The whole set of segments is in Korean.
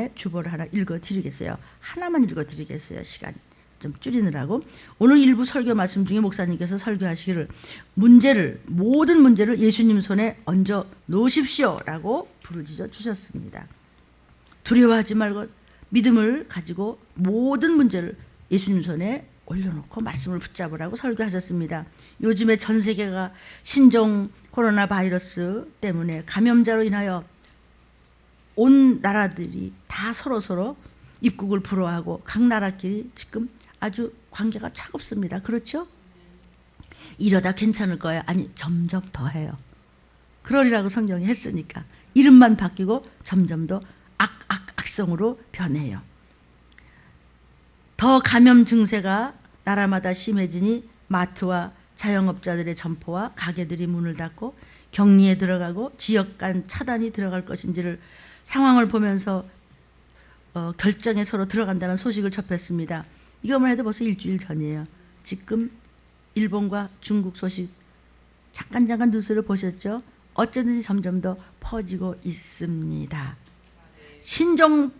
전에 주보를 하나 읽어드리겠어요. 하나만 읽어드리겠어요. 시간 좀 줄이느라고. 오늘 일부 설교 말씀 중에 목사님께서 설교하시기를 모든 문제를 예수님 손에 얹어 놓으십시오라고 부르짖어 주셨습니다. 두려워하지 말고 믿음을 가지고 모든 문제를 예수님 손에 올려놓고 말씀을 붙잡으라고 설교하셨습니다. 요즘에 전 세계가 신종 코로나 바이러스 때문에 감염자로 인하여 온 나라들이 다 서로 입국을 불허하고 각 나라끼리 지금 아주 관계가 차갑습니다. 그렇죠? 이러다 괜찮을 거예요. 아니, 점점 더해요. 그러리라고 성경이 했으니까. 이름만 바뀌고 점점 더 악성으로 변해요. 더 감염 증세가 나라마다 심해지니 마트와 자영업자들의 점포와 가게들이 문을 닫고 격리에 들어가고 지역 간 차단이 들어갈 것인지를 상황을 보면서 결정에 서로 들어간다는 소식을 접했습니다. 이것만 해도 벌써 일주일 전이에요. 지금 일본과 중국 소식 잠깐 뉴스를 보셨죠? 어쩌든지 점점 더 퍼지고 있습니다. 신종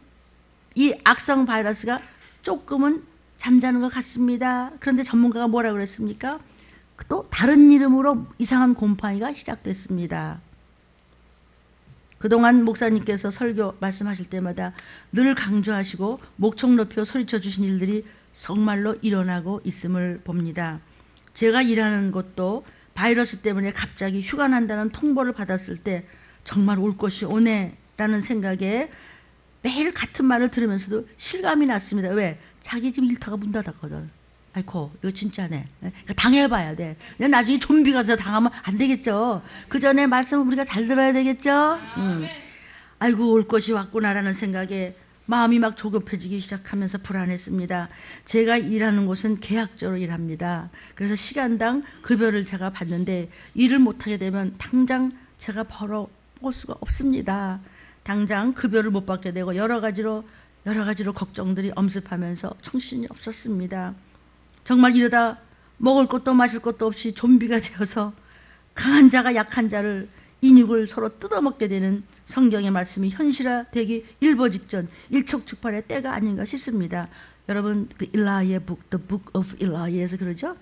이 악성 바이러스가 조금은 잠자는 것 같습니다. 그런데 전문가가 뭐라고 그랬습니까? 또 다른 이름으로 이상한 곰팡이가 시작됐습니다. 그동안 목사님께서 설교 말씀하실 때마다 늘 강조하시고 목청 높여 소리쳐 주신 일들이 정말로 일어나고 있음을 봅니다. 제가 일하는 곳도 바이러스 때문에 갑자기 휴가 난다는 통보를 받았을 때 정말 올 것이 오네라는 생각에 매일 같은 말을 들으면서도 실감이 났습니다. 왜? 자기 집 일터가 문 닫았거든. 아이고, 이거 진짜네. 그러니까 당해봐야 돼. 나중에 좀비가 돼서 당하면 안 되겠죠. 그 전에 말씀을 우리가 잘 들어야 되겠죠. 아이고, 올 것이 왔구나라는 생각에 마음이 막 조급해지기 시작하면서 불안했습니다. 제가 일하는 곳은 계약적으로 일합니다. 그래서 시간당 급여를 제가 받는데 일을 못하게 되면 당장 제가 벌어볼 수가 없습니다. 당장 급여를 못 받게 되고 여러 가지로 걱정들이 엄습하면서 정신이 없었습니다. 정말 이러다 먹을 것도 마실 것도 없이 좀비가 되어서 강한 자가 약한 자를 인육을 서로 뜯어먹게 되는 성경의 말씀이 현실화되기 일보 직전 일촉즉발의 때가 아닌가 싶습니다. 여러분 그 일라이의 The Book of Eli에서 그러죠?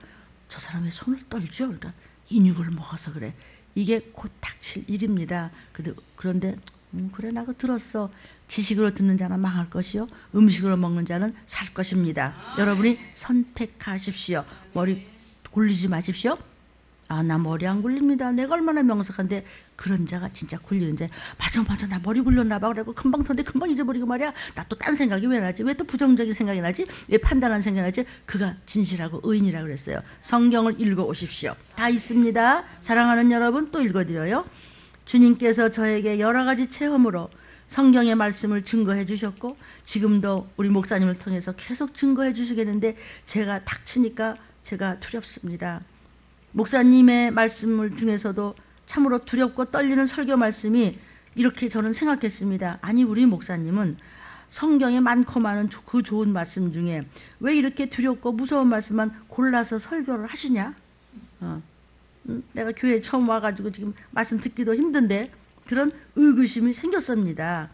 저 사람의 손을 떨죠. 그러니까 인육을 먹어서 그래. 이게 곧 닥칠 일입니다. 그런데 그래 나 그거 들었어. 지식으로 듣는 자는 망할 것이요 음식으로 먹는 자는 살 것입니다. 여러분이 선택하십시오. 머리 굴리지 마십시오. 아, 나 머리 안 굴립니다. 내가 얼마나 명석한데. 그런 자가 진짜 굴리는 자. 맞아 나 머리 굴렸나 봐. 그래고 금방 턴데 금방 잊어버리고 말이야. 나 또 딴 생각이 왜 나지? 왜 또 부정적인 생각이 나지? 왜 판단하는 생각이 나지? 그가 진실하고 의인이라고 그랬어요. 성경을 읽어오십시오. 다 있습니다. 사랑하는 여러분, 또 읽어드려요. 주님께서 저에게 여러 가지 체험으로 성경의 말씀을 증거해 주셨고 지금도 우리 목사님을 통해서 계속 증거해 주시겠는데 제가 닥치니까 제가 두렵습니다. 목사님의 말씀을 중에서도 참으로 두렵고 떨리는 설교 말씀이 이렇게 저는 생각했습니다. 아니, 우리 목사님은 성경에 많고 많은 그 좋은 말씀 중에 왜 이렇게 두렵고 무서운 말씀만 골라서 설교를 하시냐? 내가 교회에 처음 와가지고 지금 말씀 듣기도 힘든데 그런 의구심이 생겼습니다.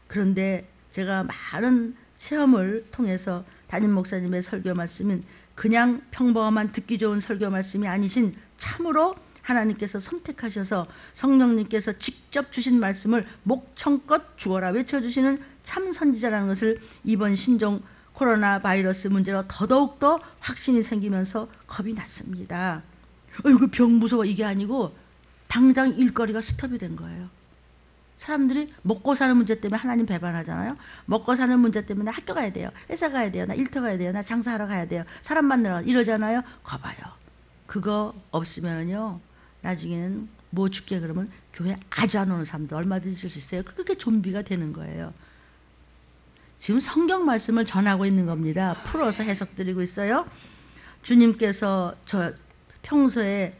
그런데 제가 많은 체험을 통해서 담임 목사님의 설교 말씀은 그냥 평범한 듣기 좋은 설교 말씀이 아니신 참으로 하나님께서 선택하셔서 성령님께서 직접 주신 말씀을 목청껏 주어라 외쳐주시는 참 선지자라는 것을 이번 신종 코로나 바이러스 문제로 더더욱더 확신이 생기면서 겁이 났습니다. 그 병 무서워 이게 아니고 당장 일거리가 스톱이 된 거예요. 사람들이 먹고 사는 문제 때문에 하나님 배반하잖아요. 먹고 사는 문제 때문에 학교 가야 돼요. 회사 가야 돼요. 나 일터 가야 돼요. 나 장사하러 가야 돼요. 사람 만나러 이러잖아요. 거봐요. 그거 없으면요 나중에는 뭐 죽게 그러면 교회 아주 안 오는 사람도 얼마든지 있을 수 있어요. 그게 좀비가 되는 거예요. 지금 성경 말씀을 전하고 있는 겁니다. 풀어서 해석드리고 있어요. 주님께서 저 평소에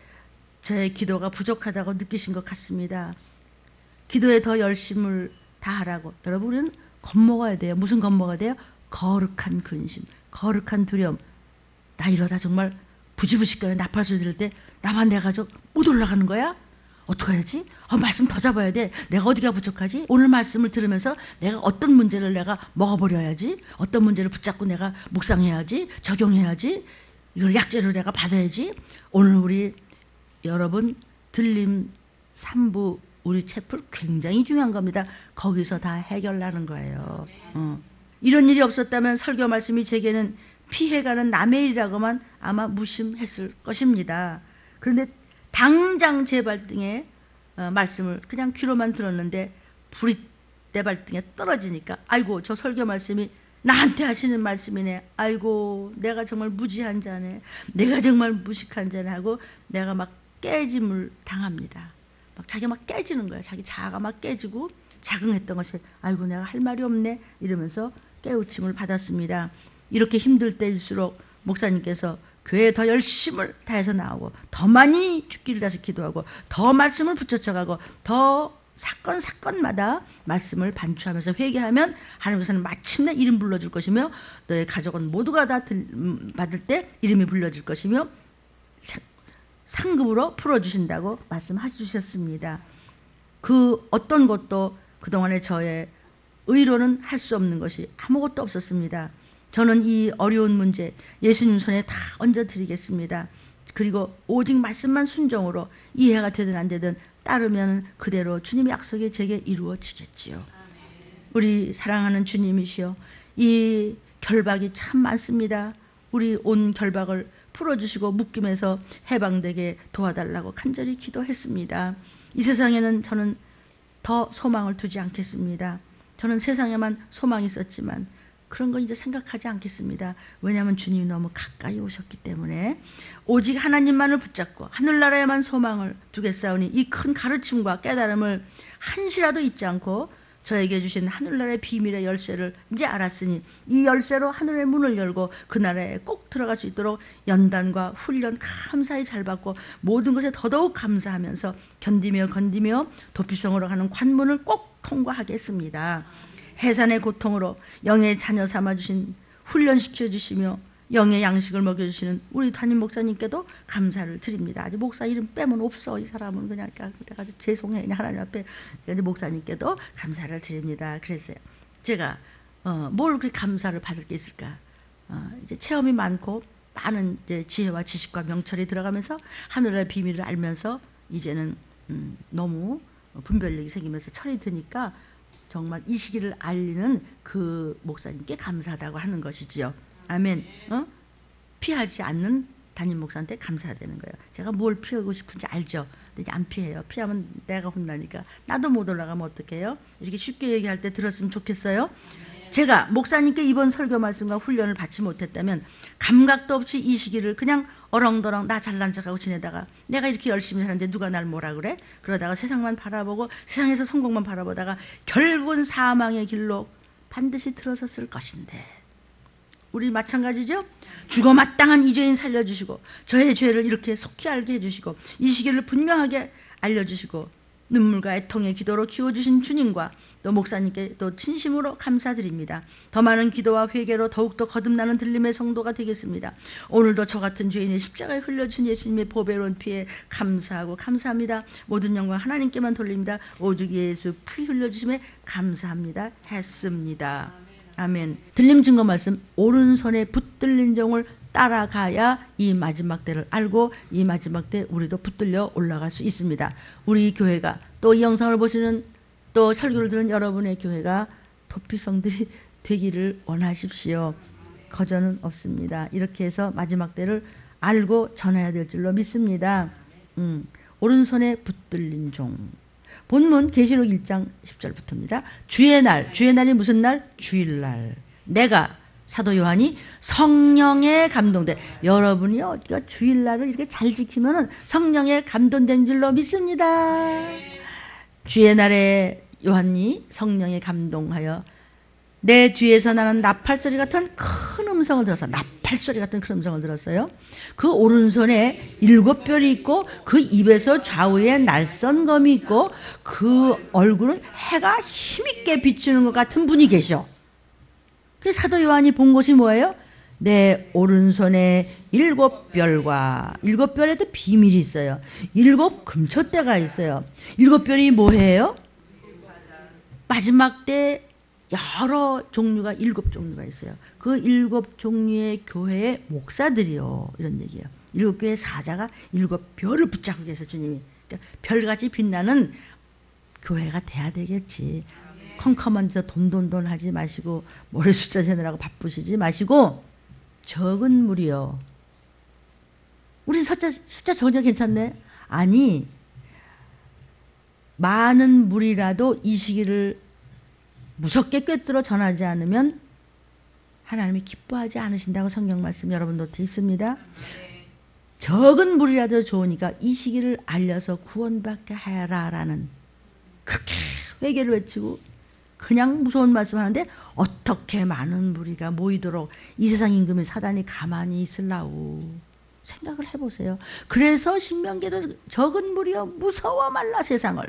저의 기도가 부족하다고 느끼신 것 같습니다. 기도에 더 열심을 다하라고. 여러분, 우리는 겁먹어야 돼요. 무슨 겁먹어야 돼요? 거룩한 근심, 거룩한 두려움. 나 이러다 정말 부지부식거려 나팔 소리 들을 때 나만 내 가족 못 올라가는 거야? 어떻게 해야지? 말씀 더 잡아야 돼. 내가 어디가 부족하지? 오늘 말씀을 들으면서 내가 어떤 문제를 내가 먹어버려야지. 어떤 문제를 붙잡고 내가 묵상해야지. 적용해야지. 이걸 약재로 내가 받아야지. 오늘 우리 여러분 들림 3부 우리 채플 굉장히 중요한 겁니다. 거기서 다 해결나는 거예요. 이런 일이 없었다면 설교 말씀이 제게는 피해가는 남의 일이라고만 아마 무심했을 것입니다. 그런데 당장 제 발등에 말씀을 그냥 귀로만 들었는데 불이 내 발등에 떨어지니까 아이고 저 설교 말씀이 나한테 하시는 말씀이네. 아이고 내가 정말 무지한 자네. 내가 정말 무식한 자네 하고 내가 막 깨짐을 당합니다. 막 자기가 막 깨지는 거예요. 자기 자아가 막 깨지고 자긍했던 것이 아이고 내가 할 말이 없네 이러면서 깨우침을 받았습니다. 이렇게 힘들 때일수록 목사님께서 교회에 더 열심을 다해서 나오고 더 많이 죽기를 다해서 기도하고 더 말씀을 붙여쳐가고 더 사건마다 말씀을 반추하면서 회개하면 하나님께서는 마침내 이름 불러줄 것이며 너의 가족은 모두가 다 받을 때 이름이 불려질 것이며 상급으로 풀어주신다고 말씀해 주셨습니다. 그 어떤 것도 그동안에 저의 의로는 할 수 없는 것이 아무것도 없었습니다. 저는 이 어려운 문제 예수님 손에 다 얹어드리겠습니다. 그리고 오직 말씀만 순종으로 이해가 되든 안 되든 따르면 그대로 주님의 약속이 제게 이루어지겠지요. 우리 사랑하는 주님이시여 이 결박이 참 많습니다. 우리 온 결박을 풀어주시고 묶임에서 해방되게 도와달라고 간절히 기도했습니다. 이 세상에는 저는 더 소망을 두지 않겠습니다. 저는 세상에만 소망이 있었지만 그런 거 이제 생각하지 않겠습니다. 왜냐하면 주님이 너무 가까이 오셨기 때문에 오직 하나님만을 붙잡고 하늘나라에만 소망을 두겠사오니 이 큰 가르침과 깨달음을 한시라도 잊지 않고 저에게 주신 하늘나라의 비밀의 열쇠를 이제 알았으니 이 열쇠로 하늘의 문을 열고 그 나라에 꼭 들어갈 수 있도록 연단과 훈련 감사히 잘 받고 모든 것에 더더욱 감사하면서 견디며 도피성으로 가는 관문을 꼭 통과하겠습니다. 해산의 고통으로 영의 자녀 삼아주신 훈련시켜 주시며 영의 양식을 먹여주시는 우리 담임 목사님께도 감사를 드립니다. 아직 목사 이름 빼면 없어. 이 사람은 그냥 내가 아주 죄송해. 그냥 하나님 앞에 목사님께도 감사를 드립니다. 그랬어요. 제가 뭘 그렇게 감사를 받을 게 있을까? 이제 체험이 많고 많은 이제 지혜와 지식과 명철이 들어가면서 하늘의 비밀을 알면서 이제는 너무 분별력이 생기면서 철이 드니까 정말 이 시기를 알리는 그 목사님께 감사하다고 하는 것이지요. 아멘. 피하지 않는 담임 목사한테 감사되는 거예요. 제가 뭘 피하고 싶은지 알죠. 근데 안 피해요. 피하면 내가 혼나니까 나도 못 올라가면 어떡해요? 이렇게 쉽게 얘기할 때 들었으면 좋겠어요. 제가 목사님께 이번 설교 말씀과 훈련을 받지 못했다면 감각도 없이 이 시기를 그냥 어렁더렁 나 잘난 척하고 지내다가 내가 이렇게 열심히 사는데 누가 날 뭐라 그래? 그러다가 세상만 바라보고 세상에서 성공만 바라보다가 결국은 사망의 길로 반드시 들어섰을 것인데 우리 마찬가지죠? 죽어 마땅한 이 죄인 살려주시고 저의 죄를 이렇게 속히 알게 해주시고 이 시기를 분명하게 알려주시고 눈물과 애통의 기도로 키워주신 주님과 또 목사님께 또 진심으로 감사드립니다. 더 많은 기도와 회개로 더욱더 거듭나는 들림의 성도가 되겠습니다. 오늘도 저 같은 죄인의 십자가에 흘려주신 예수님의 보배로운 피에 감사합니다. 모든 영광 하나님께만 돌립니다. 오직 예수 피 흘려주심에 감사합니다. 했습니다. 아멘. 들림 증거 말씀 오른손에 붙들린 종을 따라가야 이 마지막 때를 알고 이 마지막 때 우리도 붙들려 올라갈 수 있습니다. 우리 교회가 또 이 영상을 보시는 또 설교를 들은 여러분의 교회가 도피성들이 되기를 원하십시오. 거저는 없습니다. 이렇게 해서 마지막 때를 알고 전해야 될 줄로 믿습니다. 오른손에 붙들린 종. 본문 계시록 1장 10절부터입니다. 주의 날이 무슨 날? 주일날. 내가 사도 요한이 성령에 감동돼. 여러분이요, 주일날을 이렇게 잘 지키면은 성령에 감동된 줄로 믿습니다. 주의 날에 요한이 성령에 감동하여 내 뒤에서 나는 나팔소리 같은 큰 음성을 들었어. 나팔소리 같은 큰 음성을 들었어요. 그 오른손에 7별이 있고 그 입에서 좌우에 날선 검이 있고 그 얼굴은 해가 힘있게 비추는 것 같은 분이 계셔. 그 사도 요한이 본 것이 뭐예요? 내 오른손에 7별과 7별에도 비밀이 있어요. 7 금초대가 있어요. 7별이 뭐예요? 마지막 때 여러 종류가 7종류가 있어요. 그 7종류의 교회의 목사들이요. 이런 얘기예요. 7교회 사자가 7별을 붙잡고 계세요. 주님이. 그러니까 별같이 빛나는 교회가 돼야 되겠지. 컴컴한 데서 돈 하지 마시고 머리 숫자 세느라고 바쁘시지 마시고 적은 무리요. 우린 숫자 전혀 괜찮네. 아니 많은 무리라도 이 시기를 무섭게 꿰뚫어 전하지 않으면 하나님이 기뻐하지 않으신다고 성경 말씀 여러분 노트에 있습니다. 적은 무리라도 좋으니까 이 시기를 알려서 구원받게 하라라는 그렇게 회개를 외치고 그냥 무서운 말씀 하는데 어떻게 많은 무리가 모이도록 이 세상 임금의 사단이 가만히 있을라우 생각을 해보세요. 그래서 신명기도 적은 무리여 무서워 말라 세상을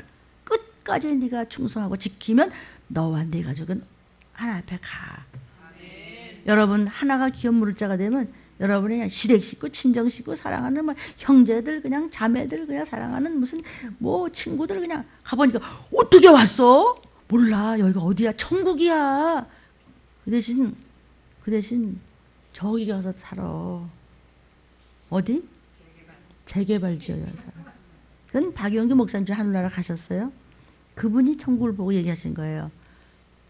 끝까지 네가 충성하고 지키면 너와 네 가족은 하나님 앞에 가. 여러분 하나가 기업 물을 자가 되면 여러분이 그냥 시댁 식구 친정 식구 사랑하는 뭐 형제들 그냥 자매들 그냥 사랑하는 무슨 뭐 친구들 그냥 가보니까 어떻게 왔어? 몰라 여기가 어디야? 천국이야. 그 대신 저기 가서 살아. 어디? 재개발 지어야 살아. 그건 박영규 목사님 하늘나라 가셨어요. 그분이 천국을 보고 얘기하신 거예요.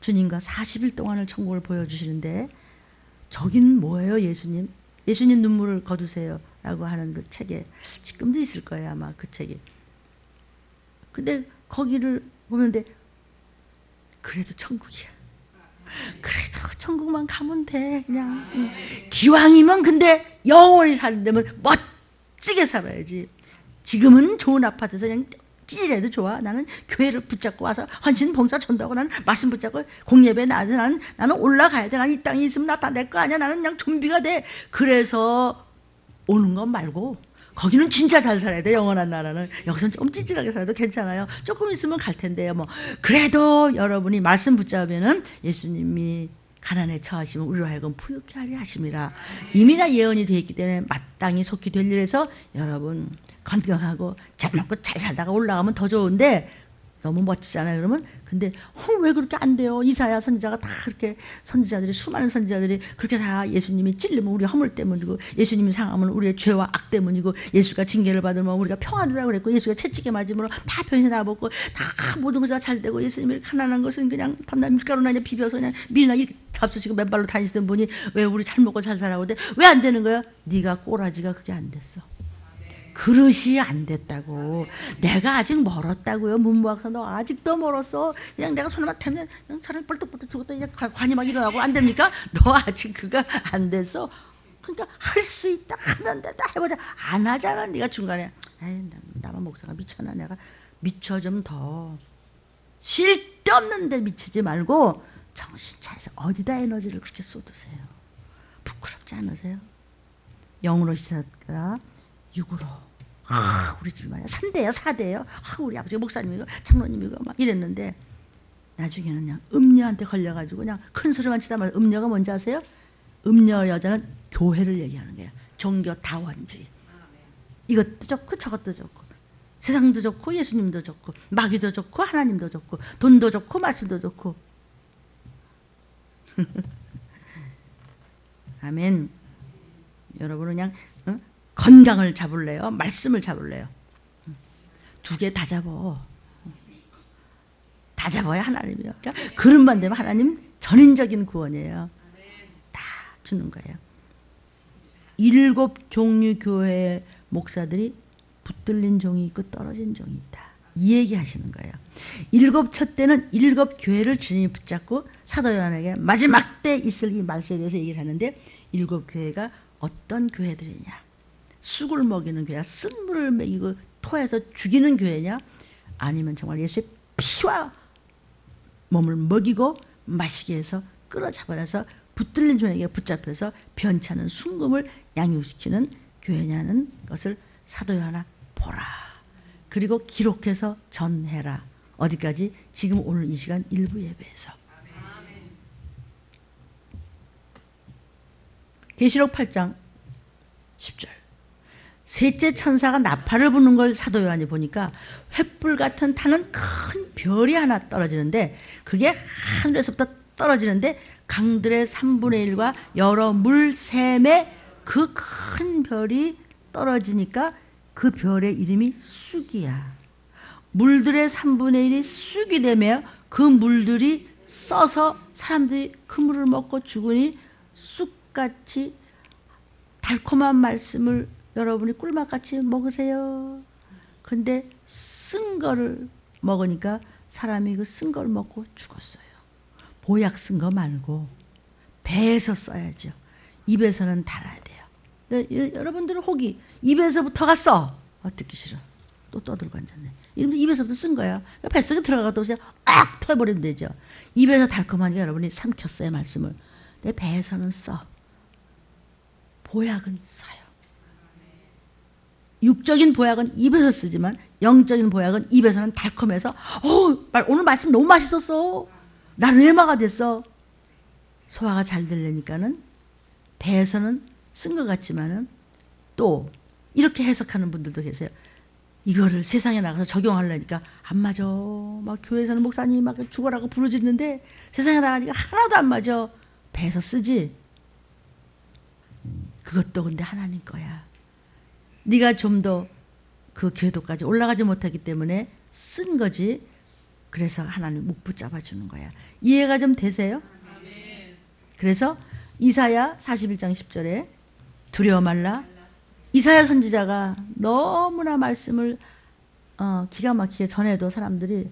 주님과 40일 동안을 천국을 보여주시는데 저긴 뭐예요 예수님? 예수님 눈물을 거두세요 라고 하는 그 책에 지금도 있을 거예요 아마 그 책이. 근데 거기를 보는데 그래도 천국이야. 그래도 천국만 가면 돼 그냥. 기왕이면 근데 영원히 사는데면 멋지게 살아야지. 지금은 좋은 아파트에서 그냥 찌질해도 좋아. 나는 교회를 붙잡고 와서 헌신 봉사 전도하고 나는 말씀 붙잡고 공예배 나는 올라가야 돼. 나는 이 땅에 있으면 나 다 내 거 아니야. 나는 그냥 좀비가 돼. 그래서 오는 건 말고 거기는 진짜 잘 살아야 돼. 영원한 나라는. 여기서는 좀 찌질하게 살아도 괜찮아요. 조금 있으면 갈 텐데요. 뭐 그래도 여러분이 말씀 붙잡으면은 예수님이 가난에 처하시면 우리로 하여금 부유케 하려 하심이라. 이미나 예언이 되어 있기 때문에 마땅히 속히 될 일에서 여러분 건강하고 잘 먹고 잘 살다가 올라가면 더 좋은데 너무 멋지잖아요. 그러면 근데 왜 그렇게 안 돼요? 이사야 선지자가 다 그렇게 선지자들이 수많은 선지자들이 그렇게 다 예수님이 찔리면 우리 허물 때문이고 예수님이 상하면 우리의 죄와 악 때문이고 예수가 징계를 받으면 우리가 평안이라고 그랬고 예수가 채찍에 맞으면 다 변해 나보고 다 모든 것이 다 잘 되고 예수님이 가난한 것은 그냥 밤낮 밀가루나 비벼서 그냥 밀나 잡수시고 맨발로 다니시던 분이 왜 우리 잘 먹고 잘 살아고 근데 왜 안 되는 거야? 네가 꼬라지가 그게 안 됐어. 그릇이 안 됐다고. 내가 아직 멀었다고요. 문무학사 너 아직도 멀었어. 그냥 내가 손에만 대면 그냥 차라리 뻘떡뻘떡 죽었다 이제 관이 막 일어나고 안 됩니까? 너 아직 그거 안 됐어. 그러니까 할 수 있다 하면 된다 해보자. 안 하잖아. 네가 중간에 에이 나만 목사가 미쳤나. 내가 미쳐 좀 더. 쓸데없는 데 미치지 말고 정신 차려서 어디다 에너지를 그렇게 쏟으세요. 부끄럽지 않으세요? 영으로 시작하다가 육으로. 우리 집 말이야 3대요 4대요. 우리 아버지가 목사님이고 장로님이고 막 이랬는데 나중에는 그냥 음녀한테 걸려가지고 그냥 큰 소리만 치다 말고 음녀가 뭔지 아세요? 음녀 여자는 교회를 얘기하는 거예요. 종교 다원주의. 이것도 좋고 저것도 좋고 세상도 좋고 예수님도 좋고 마귀도 좋고 하나님도 좋고 돈도 좋고 말씀도 좋고. 아멘. 여러분은 그냥 건강을 잡을래요? 말씀을 잡을래요? 두 개 다 잡어. 다 잡아야 하나님이요. 그러니까 그릇만 되면 하나님 전인적인 구원이에요. 다 주는 거예요. 7 종류 교회의 목사들이 붙들린 종이 있고 떨어진 종이 있다. 이 얘기 하시는 거예요. 7 첫 때는 7 교회를 주님이 붙잡고 사도 요한에게 마지막 때 있을 이 말씀에 대해서 얘기를 하는데 7 교회가 어떤 교회들이냐. 쑥을 먹이는 교회야? 쓴물을 먹이고 토해서 죽이는 교회냐? 아니면 정말 예수의 피와 몸을 먹이고 마시게 해서 끌어잡아서 붙들린 종에게 붙잡혀서 변치않은 순금을 양육시키는 교회냐는 것을 사도 요한아 보라. 그리고 기록해서 전해라. 어디까지? 지금 오늘 이 시간 일부 예배에서. 계시록 8장 10절. 셋째 천사가 나팔을 부는 걸 사도 요한이 보니까 횃불 같은 타는 큰 별이 하나 떨어지는데, 그게 하늘에서부터 떨어지는데 강들의 3분의 1과 여러 물샘에 그 큰 별이 떨어지니까 그 별의 이름이 쑥이야. 물들의 3분의 1이 쑥이 되며 그 물들이 써서 사람들이 그 물을 먹고 죽으니 쑥같이 달콤한 말씀을 여러분이 꿀맛같이 먹으세요. 근데 쓴 거를 먹으니까 사람이 그 쓴 걸 먹고 죽었어요. 보약 쓴 거 말고 배에서 써야죠. 입에서는 달아야 돼요. 여러분들은 혹이 입에서부터가 써. 듣기 싫어. 또 떠들고 앉았네. 입에서부터 쓴 거야. 뱃속에 들어가도 그냥 악 터버리면 되죠. 입에서 달콤하니까 여러분이 삼켰어요, 말씀을. 내 배에서는 써. 보약은 써요. 육적인 보약은 입에서 쓰지만 영적인 보약은 입에서는 달콤해서 오늘 말씀 너무 맛있었어. 나는 뇌마가 됐어. 소화가 잘 되려니까는 배에서는 쓴 것 같지만은 또 이렇게 해석하는 분들도 계세요. 이거를 세상에 나가서 적용하려니까 안 맞아. 막 교회에서는 목사님이 막 죽어라고 부르짖는데 세상에 나가니까 하나도 안 맞아. 배에서 쓰지. 그것도 근데 하나님 거야. 네가 좀 더 그 궤도까지 올라가지 못하기 때문에 쓴 거지. 그래서 하나님 못 붙잡아 주는 거야. 이해가 좀 되세요? 그래서 이사야 41장 10절에 두려워 말라. 이사야 선지자가 너무나 말씀을 기가 막히게 전해도 사람들이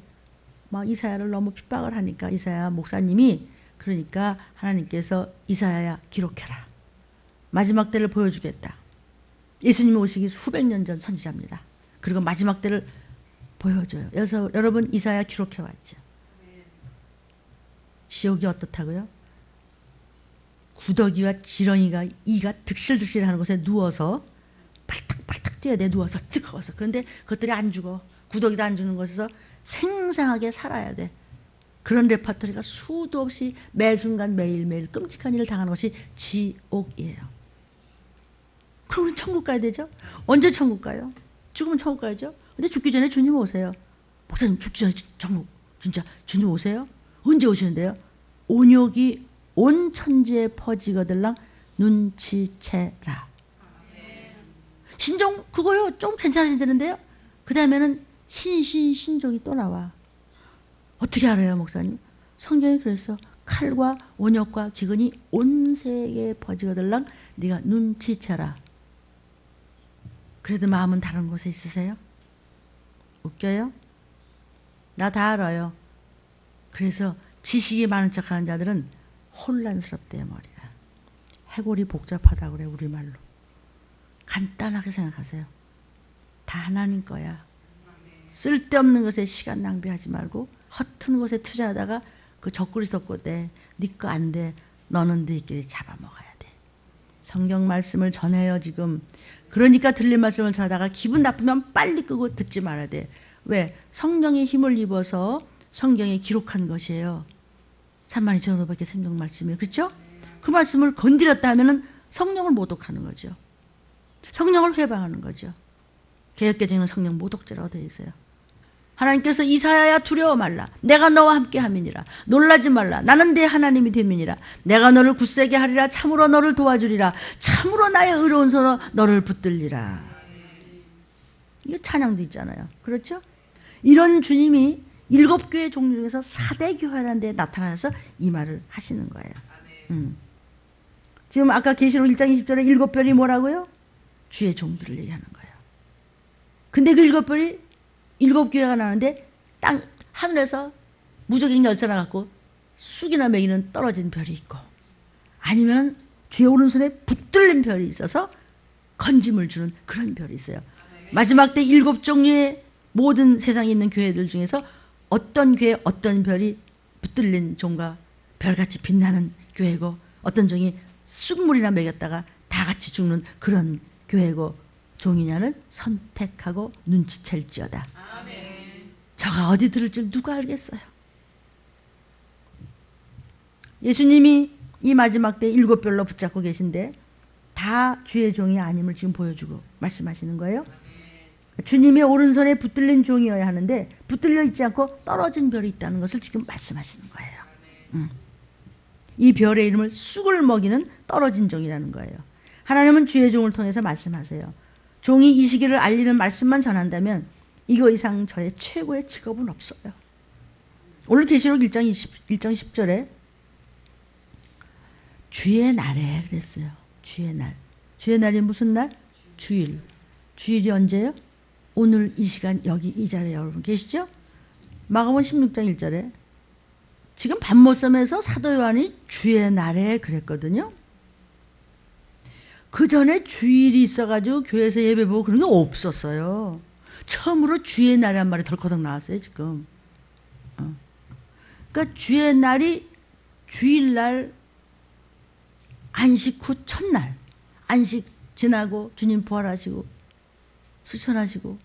막 이사야를 너무 핍박을 하니까 이사야 목사님이, 그러니까 하나님께서 이사야야 기록해라. 마지막 때를 보여주겠다. 예수님이 오시기 수백 년 전 선지자입니다. 그리고 마지막 때를 보여줘요. 그래서 여러분 이사야 기록해 왔죠. 지옥이 어떻다고요? 구더기와 지렁이가 이가 득실득실하는 곳에 누워서 팔딱팔딱 뛰어야 돼. 누워서 뜨거워서. 그런데 그것들이 안 죽어. 구더기도 안 죽는 곳에서 생생하게 살아야 돼. 그런 레퍼토리가 수도 없이 매 순간 매일매일 끔찍한 일을 당하는 것이 지옥이에요. 그럼 우리 천국 가야 되죠? 언제 천국 가요? 죽으면 천국 가야죠? 근데 죽기 전에 주님 오세요. 목사님 죽기 전에 천국 진짜 주님 오세요? 언제 오시는데요? 온욕이 온 천지에 퍼지거들랑 눈치채라. 신종 그거요. 좀 괜찮아지는데요. 그 다음에는 신종이 또 나와. 어떻게 알아요, 목사님? 성경이 그랬어. 칼과 온역과 기근이 온 세계에 퍼지거들랑 네가 눈치채라. 그래도 마음은 다른 곳에 있으세요? 웃겨요? 나 다 알아요. 그래서 지식이 많은 척하는 자들은 혼란스럽대요, 머리가. 해골이 복잡하다고 그래, 우리말로. 간단하게 생각하세요. 다 하나님 거야. 쓸데없는 것에 시간 낭비하지 말고 허튼 곳에 투자하다가 그 적구리 덮고 돼. 네 거 안 돼. 너는 너희끼리 잡아먹어야 돼. 성경 말씀을 전해요, 지금. 그러니까 들린 말씀을 전하다가 기분 나쁘면 빨리 끄고 듣지 말아야 돼. 왜? 성령의 힘을 입어서 성경에 기록한 것이에요. 32,500개 성경 말씀이에요. 그렇죠? 그 말씀을 건드렸다 하면은 성령을 모독하는 거죠. 성령을 회방하는 거죠. 개역개정은 성령 모독죄라고 되어 있어요. 하나님께서 이사야야 두려워 말라. 내가 너와 함께 함이니라. 놀라지 말라. 나는 네 하나님이 됨이니라. 내가 너를 굳세게 하리라. 참으로 너를 도와주리라. 참으로 나의 의로운 손으로 너를 붙들리라. 이게 찬양도 있잖아요. 그렇죠? 이런 주님이 7교회 종류 중에서 4대 교회라는 데 나타나서 이 말을 하시는 거예요. 지금 아까 계시록 1장 20절에 7별이 뭐라고요? 주의 종들을 얘기하는 거예요. 근데 그 7별이 7교회가 나오는데 땅 하늘에서 무적인 열쇠나 갖고 쑥이나 매기는 떨어진 별이 있고, 아니면 주의 오른손에 붙들린 별이 있어서 건짐을 주는 그런 별이 있어요. 마지막 때 7종류의 모든 세상에 있는 교회들 중에서 어떤 교회 어떤 별이 붙들린 종과 별같이 빛나는 교회고, 어떤 종이 쑥물이나 먹였다가 다 같이 죽는 그런 교회고 종이냐를 선택하고 눈치챌지어다. 아멘. 저가 어디 들을 줄 누가 알겠어요? 예수님이 이 마지막 때 7별로 붙잡고 계신데 다 주의 종이 아님을 지금 보여주고 말씀하시는 거예요. 주님의 오른손에 붙들린 종이어야 하는데 붙들려 있지 않고 떨어진 별이 있다는 것을 지금 말씀하시는 거예요. 이 별의 이름을 쑥을 먹이는 떨어진 종이라는 거예요. 하나님은 주의 종을 통해서 말씀하세요. 종이 이 시기를 알리는 말씀만 전한다면 이거 이상 저의 최고의 직업은 없어요. 오늘 계시록 1장 10절에 주의 날에 그랬어요. 주의 날. 주의 날이 무슨 날? 주일. 주일이 언제예요? 오늘 이 시간 여기 이 자리에 여러분 계시죠? 마가복음 16장 1절에 지금 밤모섬에서 사도 요한이 주의 날에 그랬거든요. 그 전에 주일이 있어가지고 교회에서 예배 보고 그런 게 없었어요. 처음으로 주의 날이란 말이 덜커덕 나왔어요 지금. 그러니까 주의 날이 주일날 안식 후 첫날, 안식 지나고 주님 부활하시고 수천하시고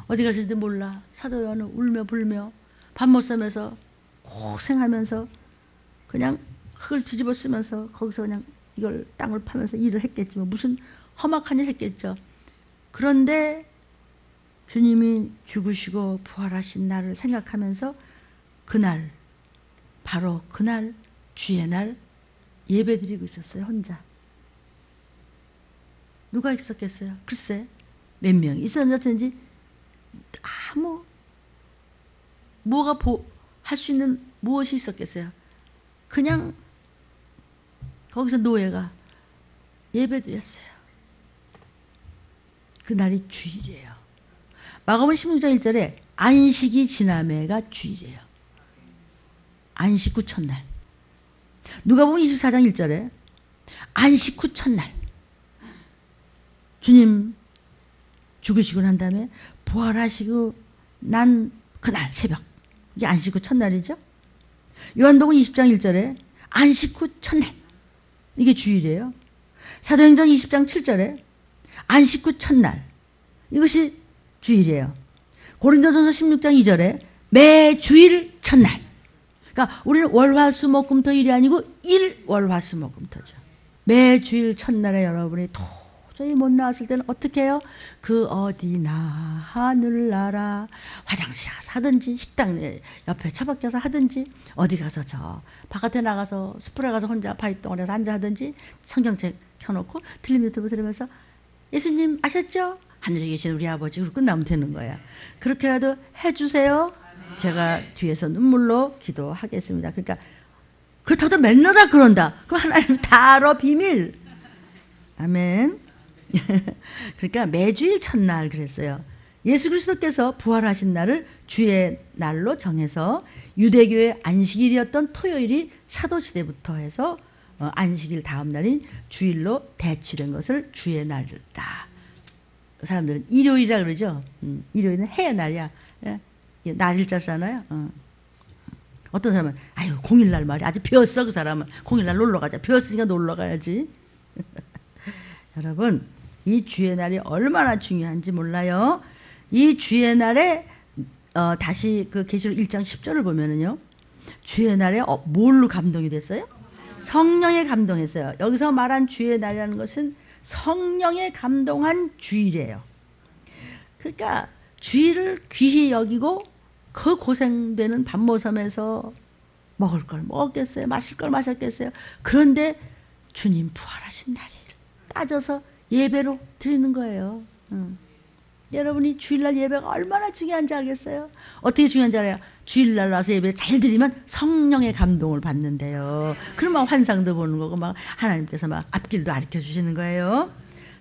어디 가시는지 몰라. 사도 요한은 울며 불며 밤모섬에서 고생하면서 그냥 흙을 뒤집어 쓰면서 거기서 그냥 이걸 땅을 파면서 일을 했겠지. 무슨 험악한 일 했겠죠. 그런데 주님이 죽으시고 부활하신 날을 생각하면서 그날, 바로 그날 주의 날 예배 드리고 있었어요. 혼자. 누가 있었겠어요? 글쎄 몇 명이 있었는지 뭐가 할 수 있는 무엇이 있었겠어요? 그냥 거기서 노예가 예배 드렸어요. 그날이 주일이에요. 마가복음 16장 1절에 안식이 지남해가 주일이에요. 안식 후 첫날. 누가복음 24장 1절에 안식 후 첫날. 주님 죽으시고 난 다음에 부활하시고 난 그날 새벽. 이게 안식 후 첫날이죠. 요한복음 20장 1절에 안식 후 첫날. 이게 주일이에요. 사도행전 20장 7절에 안식 후 첫날. 이것이 주일이에요. 고린도전서 16장 2절에 매 주일 첫날. 그러니까 우리는 월화수목금토일이 아니고 일월화수목금토죠. 매 주일 첫날에 여러분이 도저히 못 나왔을 때는 어떻게 해요? 그 어디나 하늘나라 화장실 가서 하든지 식당 옆에 처박혀서 가서 하든지 어디 가서 저 바깥에 나가서 숲에 가서 혼자 바위덩어리에서 앉아 하든지 성경책 켜놓고 틀림 유튜브 들으면서 예수님 아셨죠? 하늘에 계신 우리 아버지 그러고 끝나면 되는 거야. 그렇게라도 해주세요. 제가 뒤에서 눈물로 기도하겠습니다. 그러니까 그렇다고 맨날 다 그런다. 그럼 하나님 다 알아 비밀. 아멘. 그러니까 매주일 첫날 그랬어요. 예수 그리스도께서 부활하신 날을 주의 날로 정해서 유대교의 안식일이었던 토요일이 사도시대부터 해서 안식일 다음 날인 주일로 대치된 것을 주의 날이다. 사람들은 일요일이라 그러죠. 일요일은 해의 날이야. 날일자 쓰잖아요. 어떤 사람은 아유 공일날 말이야. 아주 비었어 그 사람은. 공일날 놀러 가자. 비었으니까 놀러 가야지. 여러분 이 주의 날이 얼마나 중요한지 몰라요. 이 주의 날에 다시 그 계시록 1장 10절을 보면은요. 주의 날에 뭘로 감동이 됐어요? 성령에 감동했어요. 여기서 말한 주의 날이라는 것은 성령에 감동한 주일이에요. 그러니까 주일을 귀히 여기고 그 고생되는 밤모섬에서 먹을 걸 먹었겠어요. 마실 걸 마셨겠어요. 그런데 주님 부활하신 날을 따져서 예배로 드리는 거예요. 여러분이 주일날 예배가 얼마나 중요한지 알겠어요? 어떻게 중요한지 알아요? 주일날 와서 예배 잘 드리면 성령의 감동을 받는데요. 그러면 환상도 보는 거고 막 하나님께서 막 앞길도 가르쳐 주시는 거예요.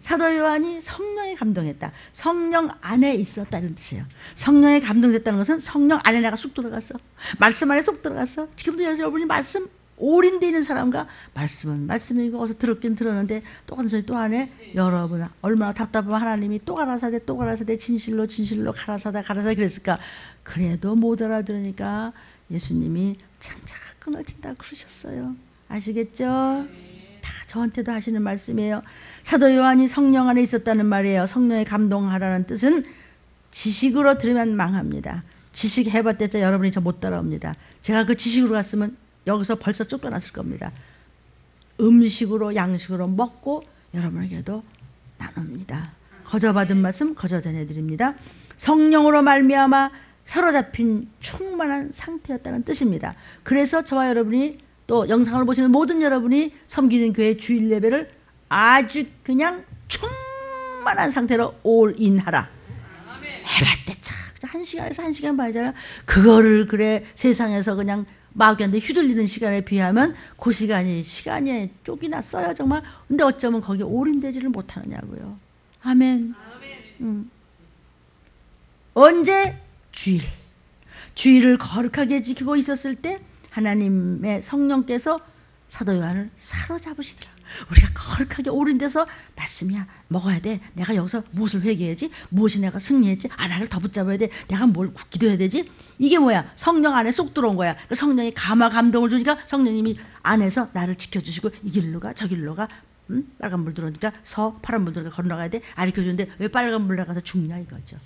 사도 요한이 성령에 감동했다. 성령 안에 있었다는 뜻이에요. 성령에 감동됐다는 것은 성령 안에 내가 쑥 들어갔어. 말씀 안에 쏙 들어갔어. 지금도 여러분이 말씀 올인되어 있는 사람과 말씀은 말씀이고 어서 들었긴 들었는데 또 한 소리 또 하네. 여러분 얼마나 답답하면 하나님이 또 가라사대 진실로 가라사대 그랬을까. 그래도 못 알아들으니까 예수님이 창작 끊어진다 그러셨어요. 아시겠죠? 다 저한테도 하시는 말씀이에요. 사도 요한이 성령 안에 있었다는 말이에요. 성령에 감동하라는 뜻은 지식으로 들으면 망합니다. 지식 해봤대자 여러분이 저 못 따라옵니다. 제가 그 지식으로 갔으면 여기서 벌써 쫓겨났을 겁니다. 음식으로 양식으로 먹고 여러분에게도 나눕니다. 거저 받은 말씀 거저 전해드립니다. 성령으로 말미암아 사로잡힌 충만한 상태였다는 뜻입니다. 그래서 저와 여러분이 또 영상을 보시는 모든 여러분이 섬기는 교회 주일 예배를 아주 그냥 충만한 상태로 올인하라. 해봤대 참 1시간에서 1시간 반이잖아. 그거를 그래 세상에서 그냥 마귀한테 휘둘리는 시간에 비하면 그 시간이 쪽이 났어요 정말. 근데 어쩌면 거기에 올인되지를 못하느냐고요. 아멘. 언제? 주일을 거룩하게 지키고 있었을 때 하나님의 성령께서 사도 요한을 사로잡으시더라. 우리가 거룩하게 올인돼서 말씀이야 먹어야 돼. 내가 여기서 무엇을 회개해야지, 무엇이 내가 승리했지, 나를 더 붙잡아야 돼, 내가 뭘 기도해야 되지. 이게 뭐야? 성령 안에 쏙 들어온 거야. 그러니까 성령이 감화 감동을 주니까 성령님이 안에서 나를 지켜주시고 이 길로 가 저 길로 가. 빨간 물 들어오니까 파란 물 들어가 건너가야 돼. 가르쳐주는데 왜 빨간 물 나가서 죽냐 이거죠.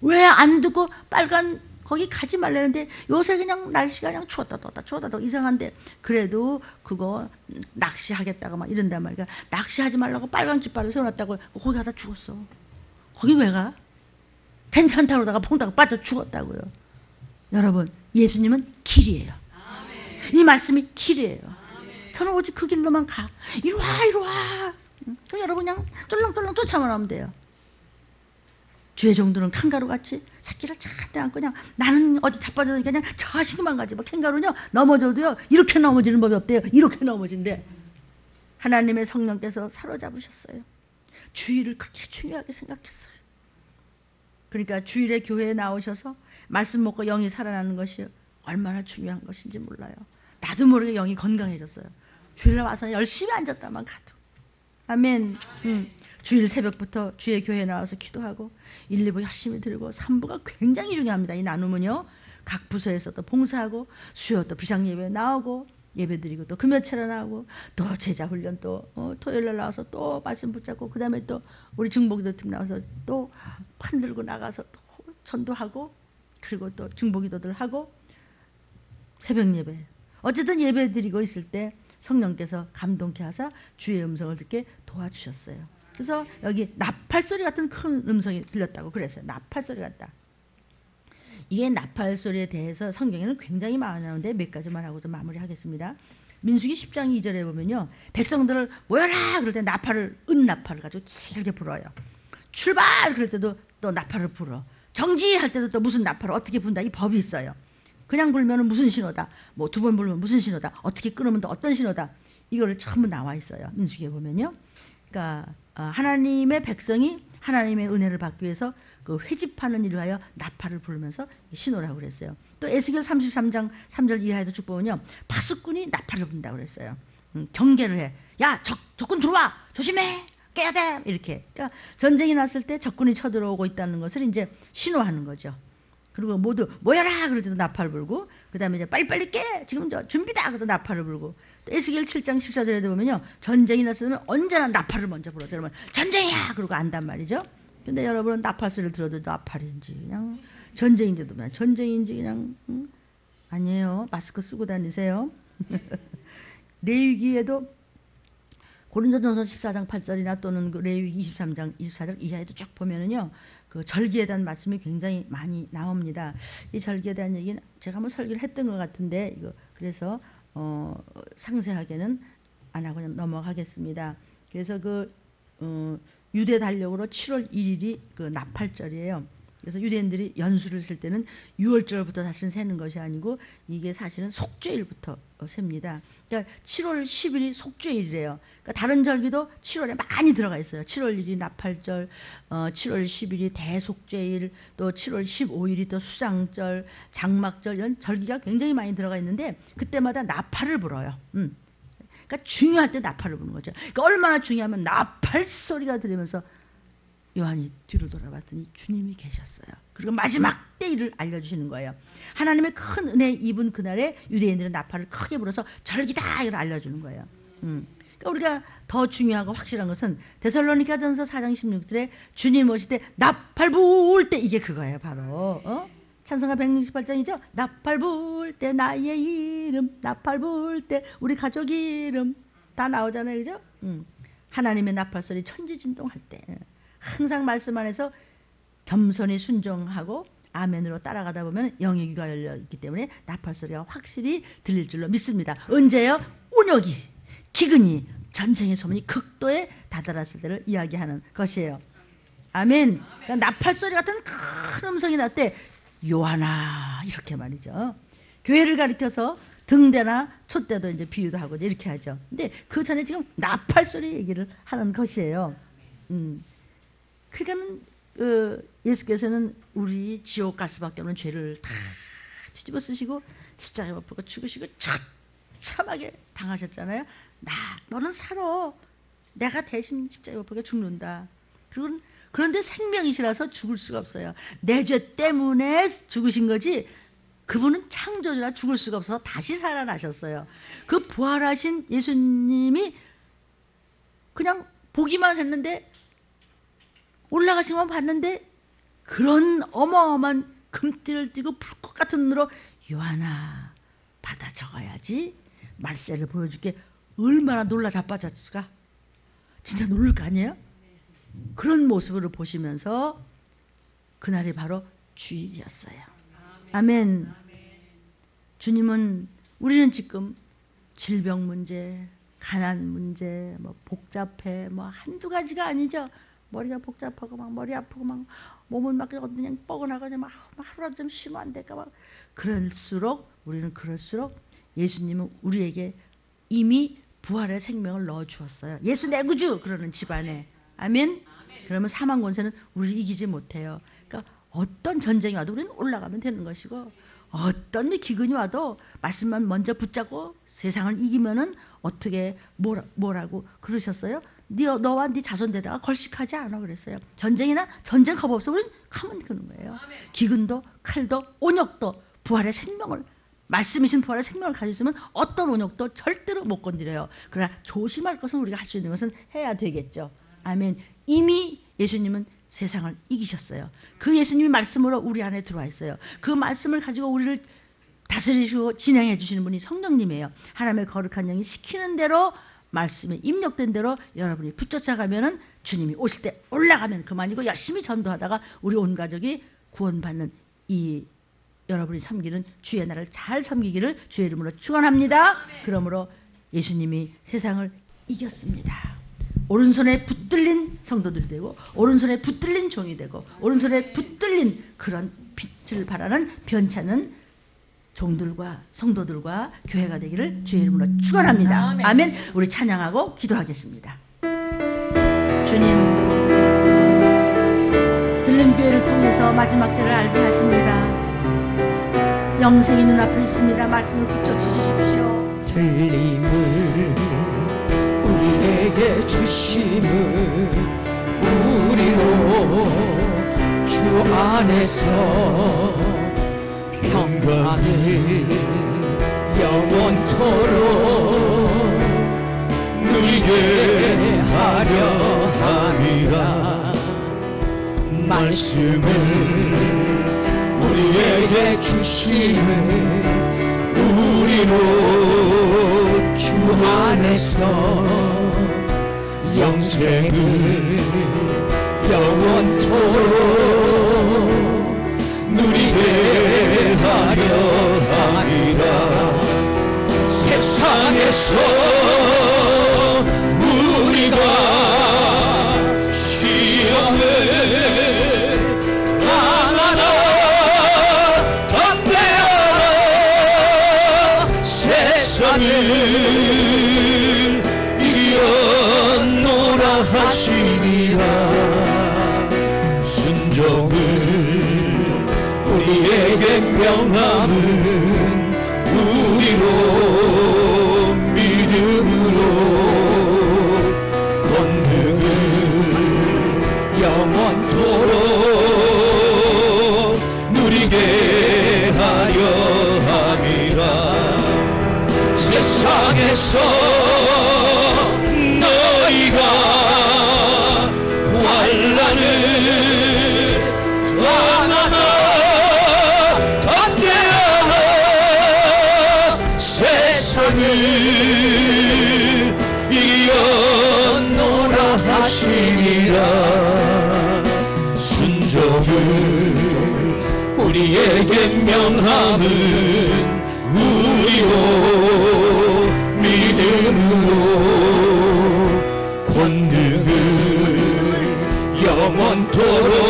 왜 안 듣고 빨간 거기 가지 말라는데 요새 그냥 날씨가 그냥 추웠다 덥다 이상한데 그래도 그거 낚시하겠다고 막 이런단 말이야. 낚시하지 말라고 빨간 깃발을 세워놨다고 거기 가다 죽었어. 거기 왜 가? 괜찮다고 그러다가 퐁당 빠져 죽었다고요. 여러분 예수님은 길이에요. 이 말씀이 길이에요. 저는 오직 그 길로만 가. 이리 와. 여러분 그냥 쫄렁쫄렁 쫓아만 하면 돼요. 주의 종들은 캥가루같이 새끼를 잔뜩 안고 그냥 나는 어디 자빠져니까 그냥 자식만 가지. 뭐 캥가루는요 넘어져도요 이렇게 넘어지는 법이 없대요. 이렇게 넘어진대. 하나님의 성령께서 사로잡으셨어요. 주일을 그렇게 중요하게 생각했어요. 그러니까 주일에 교회에 나오셔서 말씀 먹고 영이 살아나는 것이 얼마나 중요한 것인지 몰라요. 나도 모르게 영이 건강해졌어요. 주일에 와서 열심히 앉았다만 가도. 아멘. 주일 새벽부터 주의 교회에 나와서 기도하고 1, 2부 열심히 들고 3부가 굉장히 중요합니다. 이 나눔은요. 각 부서에서 또 봉사하고 수요 또 비상예배 나오고 예배드리고 또 금요체로 나오고 또 제자훈련 또 토요일날 나와서 또 말씀 붙잡고 그 다음에 또 우리 중보기도팀 나와서 또 판 들고 나가서 또 전도하고 그리고 또 중보기도들 하고 새벽 예배 어쨌든 예배드리고 있을 때 성령께서 감동케 하사 주의 음성을 듣게 도와주셨어요. 그래서 여기 나팔소리 같은 큰 음성이 들렸다고 그랬어요. 나팔소리 같다. 이게 나팔소리에 대해서 성경에는 굉장히 많이 나오는데 몇 가지만 하고 좀 마무리하겠습니다. 민수기 10장 2절에 보면요. 백성들을 모여라 그럴 때 은나팔을 가지고 길게 불어요. 출발 그럴 때도 또 나팔을 불어. 정지할 때도 또 무슨 나팔을 어떻게 분다 이 법이 있어요. 그냥 불면 무슨 신호다. 뭐 2번 불면 무슨 신호다. 어떻게 끊으면 또 어떤 신호다. 이거를 전부 나와 있어요. 민수기에 보면요. 그러니까 하나님의 백성이 하나님의 은혜를 받기 위해서 그 회집하는 일을 위하여 나팔을 부르면서 신호라고 그랬어요. 또 에스겔 33장 3절 이하에도 쭉 보면요. 파수꾼이 나팔을 분다고 그랬어요. 경계를 해. 야 적군 들어와 조심해 깨야 돼 이렇게. 그러니까 전쟁이 났을 때 적군이 쳐들어오고 있다는 것을 이제 신호하는 거죠. 그리고 모두 모여라 그럴 때도 나팔을 불고 그다음에 이제 빨리빨리 깨 지금 저 준비다 그래도 나팔을 불고 또 에스겔 7장 14절에도 보면요 전쟁이 났을 때는 언제나 나팔을 먼저 불어서 여러분 전쟁이야 그러고 안단 말이죠. 근데 여러분은 나팔 소리를 들어도 나팔인지 그냥 전쟁인데도 그냥 전쟁인지 그냥 아니에요. 마스크 쓰고 다니세요. 레위기에도 고린도전서 14장 8절이나 또는 그 레위기 23장 24절 이하에도 쭉 보면은요. 그 절기에 대한 말씀이 굉장히 많이 나옵니다. 이 절기에 대한 얘기는 제가 한번 설교를 했던 것 같은데 이거 그래서 상세하게는 안 하고 그냥 넘어가겠습니다. 그래서 그 유대 달력으로 7월 1일이 그 나팔절이에요. 그래서 유대인들이 연수를 셀 때는 6월절부터 사실 세는 것이 아니고 이게 사실은 속죄일부터 셉니다. 그러니까 7월 10일이 속죄일이래요. 그러니까 다른 절기도 7월에 많이 들어가 있어요. 7월 1일이 나팔절, 7월 10일이 대속죄일, 또 7월 15일이 또 수장절, 장막절 이런 절기가 굉장히 많이 들어가 있는데 그때마다 나팔을 불어요. 그러니까 중요할 때 나팔을 부는 거죠. 그러니까 얼마나 중요하면 나팔 소리가 들리면서 요한이 뒤로 돌아봤더니 주님이 계셨어요. 그리고 마지막 때일을 알려주시는 거예요. 하나님의 큰 은혜 입은 그날에 유대인들은 나팔을 크게 불어서 절기다 이걸 알려주는 거예요. 그러니까 우리가 더 중요하고 확실한 것은 데살로니가전서 4장 16절에 주님 오실 때 나팔 불 때 이게 그거예요. 바로 찬송가 168장이죠. 나팔 불 때 나의 이름 나팔 불 때 우리 가족 이름 다 나오잖아요. 그죠? 하나님의 나팔소리 천지진동할 때 항상 말씀 안에서 겸손히 순종하고 아멘으로 따라가다 보면 영의 귀가 열려 있기 때문에 나팔소리가 확실히 들릴 줄로 믿습니다. 언제요? 온역이, 기근이, 전쟁의 소문이 극도에 다다랐을 때를 이야기하는 것이에요. 아멘. 그러니까 나팔소리 같은 큰 음성이 날 때 요하나 이렇게 말이죠. 교회를 가리켜서 등대나 촛대도 이제 비유도 하고 이렇게 하죠. 근데 그 전에 지금 나팔소리 얘기를 하는 것이에요. 그러니까는 예수께서는 우리 지옥 갈 수밖에 없는 죄를 다 뒤집어 쓰시고 십자가에 못 박고 죽으시고 처참하게 당하셨잖아요. 너는 살아. 내가 대신 십자가에 못 박혀 죽는다. 그런데 생명이시라서 죽을 수가 없어요. 내 죄 때문에 죽으신 거지 그분은 창조주라 죽을 수가 없어서 다시 살아나셨어요. 그 부활하신 예수님이 그냥 보기만 했는데 올라가신 건 봤는데 그런 어마어마한 금띠를 띠고 불꽃 같은 눈으로 요한아 받아 적어야지 말세를 보여줄게. 얼마나 놀라 자빠졌을까. 진짜 놀랄 거 아니에요? 그런 모습을 보시면서 그날이 바로 주일이었어요. 아멘. 주님은 우리는 지금 질병 문제, 가난 문제, 복잡해, 한두 가지가 아니죠. 머리가 복잡하고 머리 아프고 몸은 막 그냥 뻐근하고 막 하루라도 좀 쉬면 안 될까 막 우리는 그럴수록 예수님은 우리에게 이미 부활의 생명을 넣어 주었어요. 예수 내 구주 그러는 집안에. 아멘. 그러면 사망 권세는 우리를 이기지 못해요. 그러니까 어떤 전쟁이 와도 우리는 올라가면 되는 것이고 어떤 기근이 와도 말씀만 먼저 붙잡고 세상을 이기면은 어떻게 뭐라고 그러셨어요? 너와 네 자손되다가 걸식하지 않아 그랬어요. 전쟁이나 전쟁 겁 없어 우리는 가면 그런 거예요. 기근도 칼도 온역도 부활의 생명을 말씀이신 부활의 생명을 가지고 있으면 어떤 온역도 절대로 못 건드려요. 그러나 조심할 것은 우리가 할 수 있는 것은 해야 되겠죠. 아멘. 이미 예수님은 세상을 이기셨어요. 그 예수님이 말씀으로 우리 안에 들어와 있어요. 그 말씀을 가지고 우리를 다스리시고 진행해 주시는 분이 성령님이에요. 하나님의 거룩한 영이 시키는 대로 말씀에 입력된 대로 여러분이 붙쫓아가면은 주님이 오실 때 올라가면 그만이고 열심히 전도하다가 우리 온 가족이 구원받는 이 여러분이 섬기는 주의 나라를 잘 섬기기를 주의 이름으로 축원합니다. 그러므로 예수님이 세상을 이겼습니다. 오른손에 붙들린 성도들이 되고 오른손에 붙들린 종이 되고 오른손에 붙들린 그런 빛을 발하는 변찮은 종들과 성도들과 교회가 되기를 주의 이름으로 축원합니다. 아멘. 우리 찬양하고 기도하겠습니다. 주님, 들린 교회를 통해서 마지막 때를 알게 하십니다. 영생이 눈앞에 있습니다. 말씀을 붙여주십시오. 들림을 우리에게 주심을 우리로 주 안에서 평강을 영원토록 누리게 하려 함이라. 말씀을 우리에게 주심을 우리로 주 안에서 영생을 영원토록 누리게 하려 함이라. 세상에서 우리가 시험을 당하나 담대하라. 세상을 이겨노라 하시니라. 순종을 우리에게 명함은 우리로 믿음으로 권능을 영원토록 누리게 하려 함이라. 세상에서 너희가 환난을 당하나 담대하라. 세상을 이겨노라 하시니라. 순종을 우리에게 명함은 우리로 믿음으로 권능을 영원토록